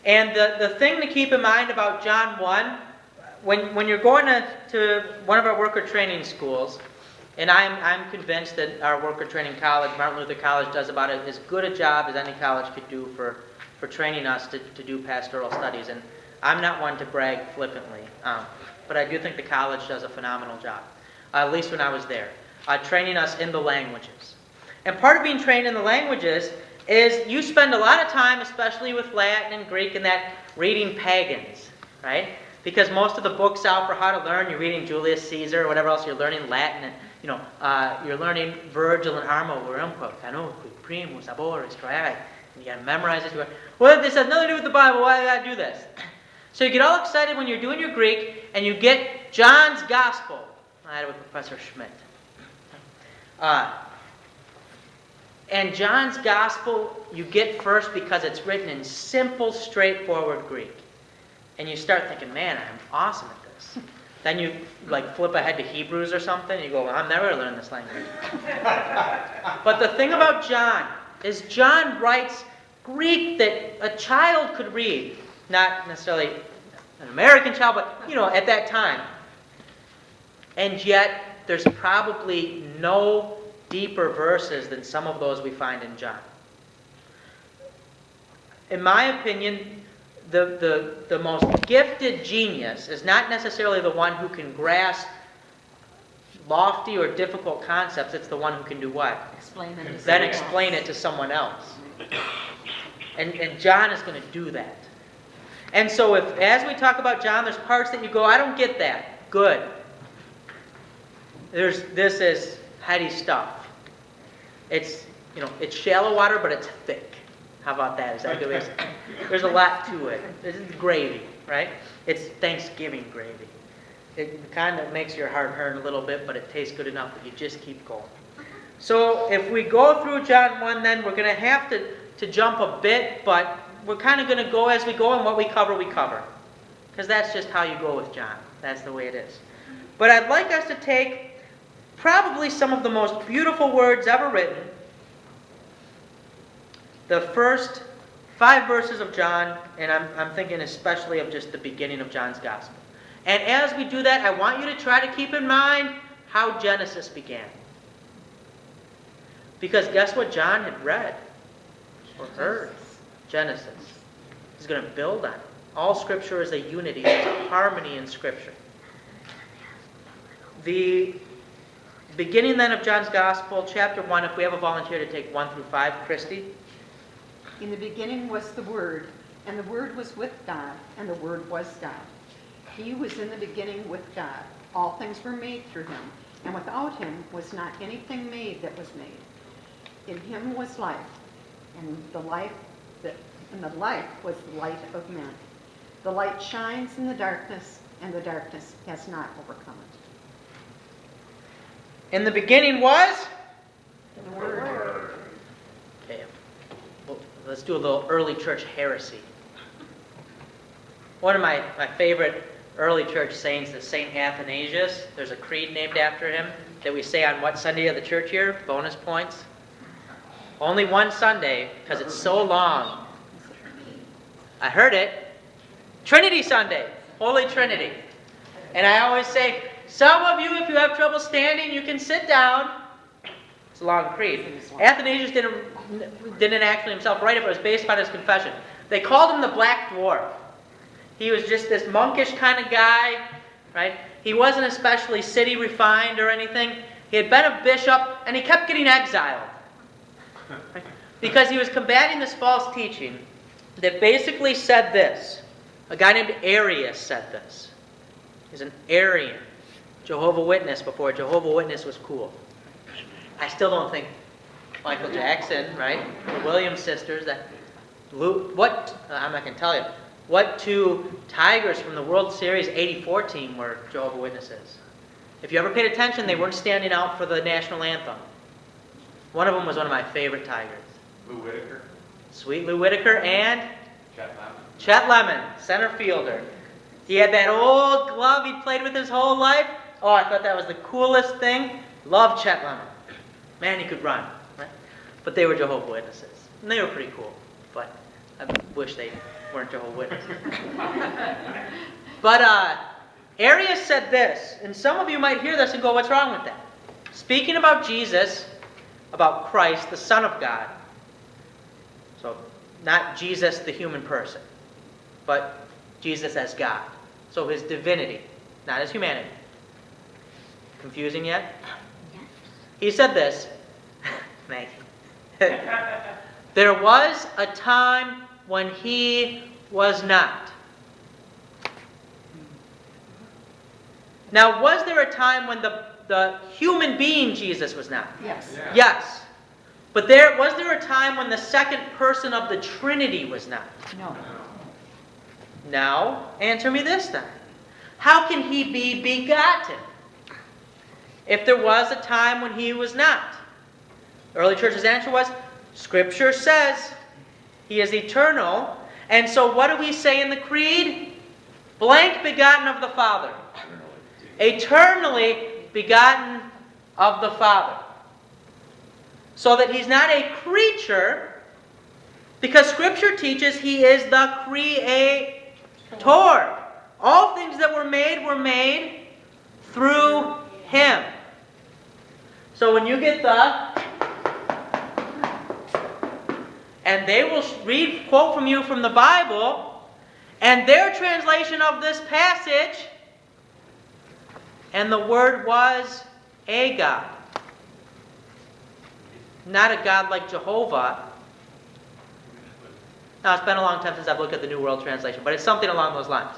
And the thing to keep in mind about John 1, when you're going to one of our worker training schools, and I'm convinced that our worker training college, Martin Luther College, does about as good a job as any college could do for training us to do pastoral studies. And I'm not one to brag flippantly, but I do think the college does a phenomenal job, at least when I was there, training us in the languages. And part of being trained in the languages is you spend a lot of time, especially with Latin and Greek and that, reading pagans, right? Because most of the books out for how to learn, you're reading Julius Caesar or whatever else, you're learning Latin, and you're learning Virgil and Armo, primus, aboris, and you got to memorize it. Well, this has nothing to do with the Bible, why did I do this? So you get all excited when you're doing your Greek, and you get John's Gospel. I had it with Professor Schmidt. And John's Gospel you get first because it's written in simple, straightforward Greek. And you start thinking, man, I'm awesome at this. Then you flip ahead to Hebrews or something, and you go, well, I'm never going to learn this language. But the thing about John is John writes Greek that a child could read. Not necessarily an American child, but, at that time. And yet, there's probably no deeper verses than some of those we find in John. In my opinion, the most gifted genius is not necessarily the one who can grasp lofty or difficult concepts. It's the one who can do what? Explain it to someone else. And John is going to do that. And so as we talk about John, there's parts that you go, I don't get that. Good. This is heady stuff. It's shallow water, but it's thick. How about that? Is that good? There's a lot to it. This is gravy, right? It's Thanksgiving gravy. It kind of makes your heart hurt a little bit, but it tastes good enough that you just keep going. So if we go through John 1, then we're going to have to jump a bit, but we're kind of going to go as we go, and what we cover, we cover. Because that's just how you go with John. That's the way it is. But I'd like us to take probably some of the most beautiful words ever written, the first 5 verses of John, and I'm thinking especially of just the beginning of John's Gospel. And as we do that, I want you to try to keep in mind how Genesis began. Because guess what John had read or heard? Genesis. He's going to build on it. All Scripture is a unity. There's a harmony in Scripture. The beginning then of John's Gospel, chapter 1, if we have a volunteer to take 1 through 5, Christy. In the beginning was the Word, and the Word was with God, and the Word was God. He was in the beginning with God. All things were made through him, and without him was not anything made that was made. In him was life, and the life was the light of men. The light shines in the darkness, and the darkness has not overcome it. In the beginning was? The Word. Okay. Well, let's do a little early church heresy. One of my favorite early church saints is St. Athanasius. There's a creed named after him that we say on what Sunday of the church year? Bonus points. Only one Sunday, because it's so long. I heard it. Trinity Sunday. Holy Trinity. And I always say, some of you, if you have trouble standing, you can sit down. It's a long creed. Athanasius didn't actually himself write it, but it was based on his confession. They called him the Black Dwarf. He was just this monkish kind of guy, right? He wasn't especially city refined or anything. He had been a bishop, and he kept getting exiled. Right? Because he was combating this false teaching that basically said this. A guy named Arius said this. He's an Arian. Jehovah's Witness before Jehovah's Witness was cool. I still don't think Michael Jackson, right? The Williams sisters, I'm not going to tell you. What 2 Tigers from the World Series '84 team were Jehovah's Witnesses? If you ever paid attention, they weren't standing out for the national anthem. One of them was one of my favorite Tigers. Lou Whitaker. Sweet Lou Whitaker and Chet Lemon. Chet Lemon, center fielder. He had that old glove he played with his whole life. Oh, I thought that was the coolest thing. Loved Chet Lemon. Man, he could run. Right? But they were Jehovah's Witnesses. And they were pretty cool. But I wish they weren't Jehovah's Witnesses. But Arius said this, and some of you might hear this and go, what's wrong with that? Speaking about Jesus, about Christ, the Son of God. So, not Jesus, the human person, but Jesus as God. So his divinity, not his humanity. Confusing yet? He said this, Maggie. There was a time when he was not. Now, was there a time when the human being Jesus was not? Yes. Yeah. Yes. But was there a time when the second person of the Trinity was not? No. Now, answer me this then. How can he be begotten if there was a time when he was not? The early church's answer was, Scripture says he is eternal. And so what do we say in the creed? Blank begotten of the Father. Eternally begotten of the Father. So that he's not a creature, because Scripture teaches he is the Creator. All things that were made through him. So when you get and they will quote from you from the Bible, and their translation of this passage, and the Word was a God. Not a God like Jehovah. Now, it's been a long time since I've looked at the New World Translation, but it's something along those lines.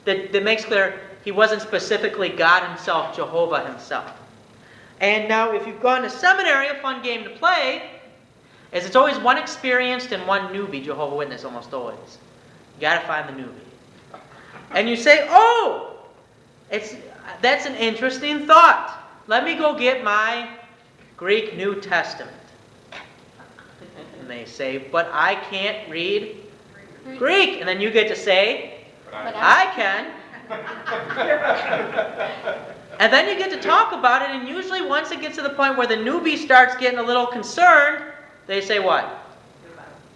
That makes clear he wasn't specifically God himself, Jehovah himself. And now, if you've gone to seminary, a fun game to play is it's always one experienced and one newbie Jehovah's Witness, almost always. You got to find the newbie. And you say, oh, that's an interesting thought. Let me go get my Greek New Testament. And they say, but I can't read Greek. And then you get to say, I can. And then you get to talk about it, and usually once it gets to the point where the newbie starts getting a little concerned, they say what?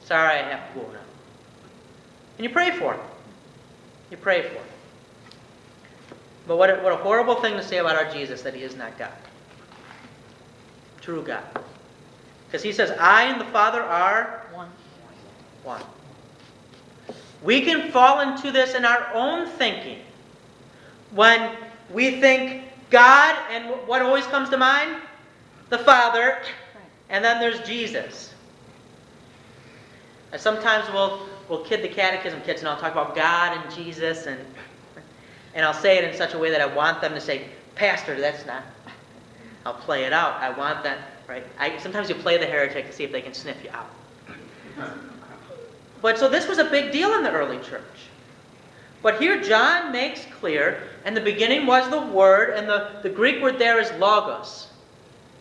Sorry, I have to go now. And you pray for him. You pray for him. But what a horrible thing to say about our Jesus, that he is not God. True God. Because he says, I and the Father are one. We can fall into this in our own thinking. When we think God, and what always comes to mind? The Father, and then there's Jesus. And sometimes we'll kid the catechism kids, and I'll talk about God and Jesus, and I'll say it in such a way that I want them to say, Pastor, that's not. I'll play it out. I want that, right? Sometimes you play the heretic to see if they can sniff you out. But so this was a big deal in the early church. But here John makes clear, and the beginning was the Word, and the Greek word there is logos.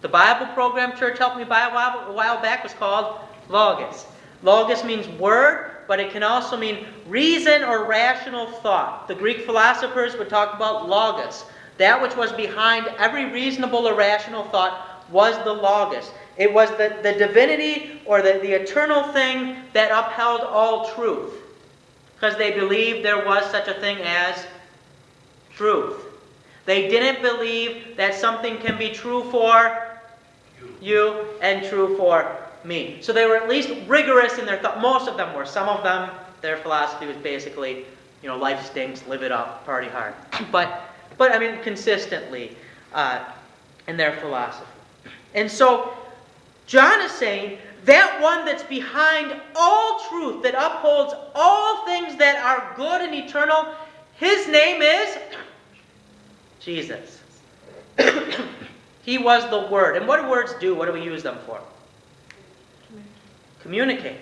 The Bible program Church helped me buy a while back was called logos. Logos means word, but it can also mean reason or rational thought. The Greek philosophers would talk about logos. That which was behind every reasonable or rational thought was the logos. It was the divinity or the eternal thing that upheld all truth. Because they believed there was such a thing as truth. They didn't believe that something can be true for you and true for me. So they were at least rigorous in their thought. Most of them were. Some of them, their philosophy was basically, life stinks, live it up, party hard. But I mean, consistently in their philosophy. And so, John is saying, that one that's behind all truth, that upholds all things that are good and eternal, his name is Jesus. He was the Word. And what do words do? What do we use them for? Communicate.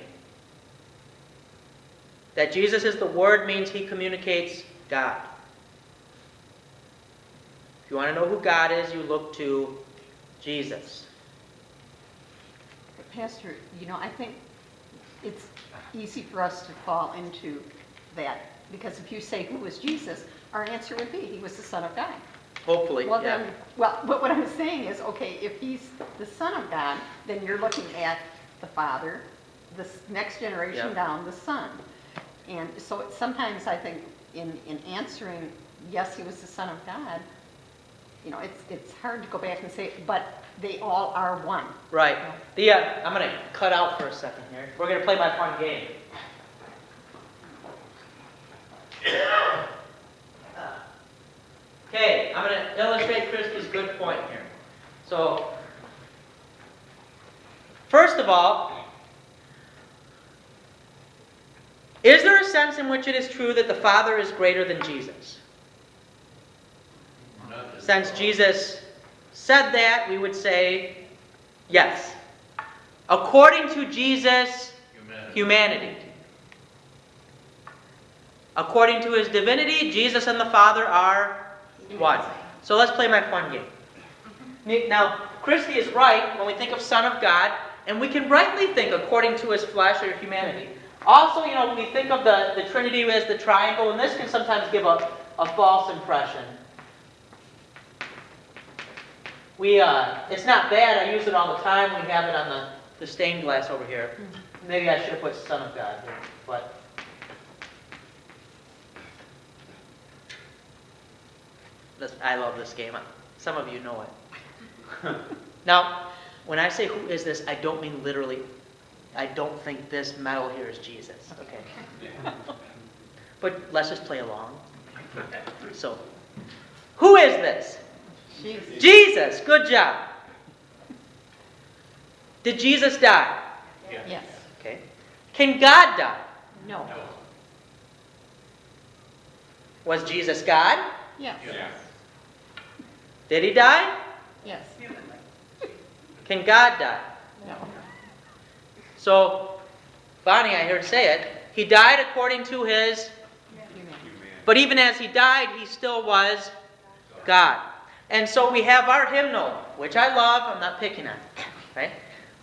That Jesus is the Word means he communicates God. If you want to know who God is, you look to Jesus. Pastor, I think it's easy for us to fall into that. Because if you say, who was Jesus? Our answer would be, he was the Son of God. Hopefully, Well, yeah. but what I'm saying is, okay, if he's the Son of God, then you're looking at the Father, the next generation Yeah. down, the Son. And so sometimes I think in answering, yes, he was the Son of God, it's hard to go back and say, but they all are one. Right. I'm going to cut out for a second here. We're going to play my fun game. Okay, I'm going to illustrate Christy's good point here. So, first of all, is there a sense in which it is true that the Father is greater than Jesus? Since Jesus said that, we would say yes. According to Jesus' humanity. According to his divinity, Jesus and the Father are one. So let's play my fun game. Now, Christy is right when we think of Son of God, and we can rightly think according to his flesh or humanity. Also, we think of the Trinity as the triangle, and this can sometimes give a false impression. It's not bad. I use it all the time. We have it on the stained glass over here. Maybe I should have put Son of God here, but I love this game. Some of you know it. Now, when I say who is this, I don't mean literally. I don't think this medal here is Jesus. Okay. But let's just play along. So, who is this? Jesus. Good job. Did Jesus die? Yes. Okay. Can God die? No. Was Jesus God? Yes. Did he die? Yes. Can God die? No. So, Bonnie, I heard say it. He died according to his... But even as he died, he still was God. And so we have our hymnal, which I love. I'm not picking on it. Right?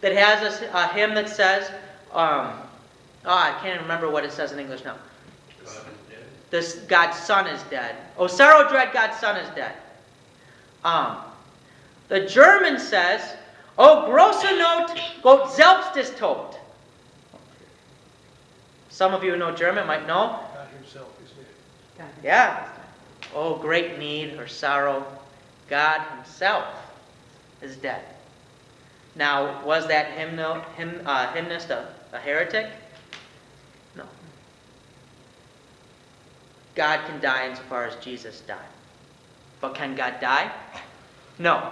That has a hymn that says... I can't remember what it says in English now. This God's Son is dead. Oh, sorrow dread, God's Son is dead. The German says, "Oh, große Not, Gott selbst ist tot." Some of you who know German might know. God himself is dead. Yeah. Oh, great need or sorrow, God himself is dead. Now, was that hymnist a heretic? No. God can die insofar as Jesus died. But can God die? No.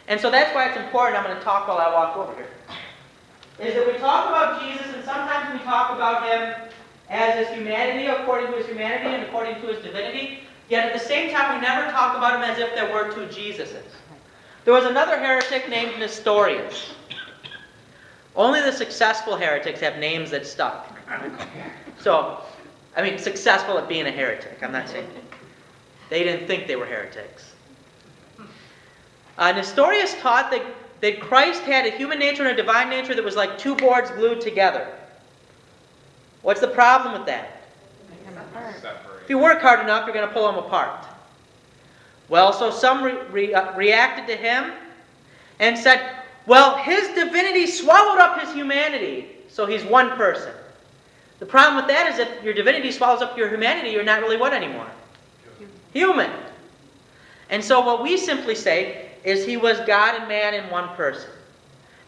And so that's why it's important, I'm going to talk while I walk over here, is that we talk about Jesus, and sometimes we talk about him as his humanity, according to his humanity, and according to his divinity. Yet at the same time, we never talk about him as if there were two Jesuses. There was another heretic named Nestorius. Only the successful heretics have names that stuck. So, successful at being a heretic. I'm not saying they didn't think they were heretics. Nestorius taught that Christ had a human nature and a divine nature that was like two boards glued together. What's the problem with that? If you work hard enough, you're going to pull them apart. Well, so some reacted to him and said, well, his divinity swallowed up his humanity, so he's one person. The problem with that is if your divinity swallows up your humanity, you're not really what anymore? Human. And so what we simply say is he was God and man in one person.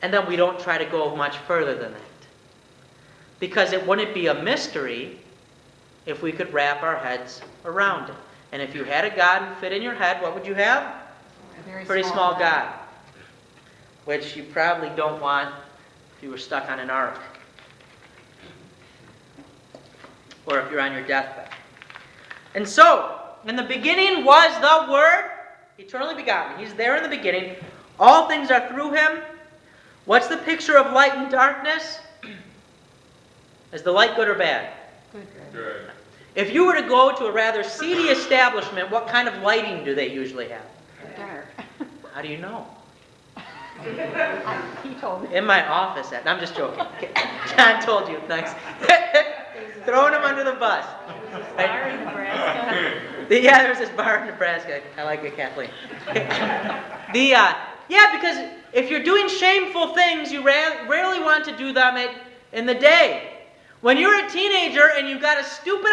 And then we don't try to go much further than that. Because it wouldn't be a mystery if we could wrap our heads around it. And if you had a God who fit in your head, what would you have? A very Pretty small God. Which you probably don't want if you were stuck on an ark. Or if you're on your deathbed. And so, in the beginning was the Word, eternally begotten. He's there in the beginning. All things are through him. What's the picture of light and darkness? Is the light good or bad? Good. If you were to go to a rather seedy establishment, what kind of lighting do they usually have? Dark. How do you know? He told me. In my office. I'm just joking. John told you. Thanks. Throwing him under the bus. Bar in Nebraska. Yeah, there's this bar in Nebraska. I like it, Kathleen. Because if you're doing shameful things, you rarely want to do them in the day. When you're a teenager and you've got a stupid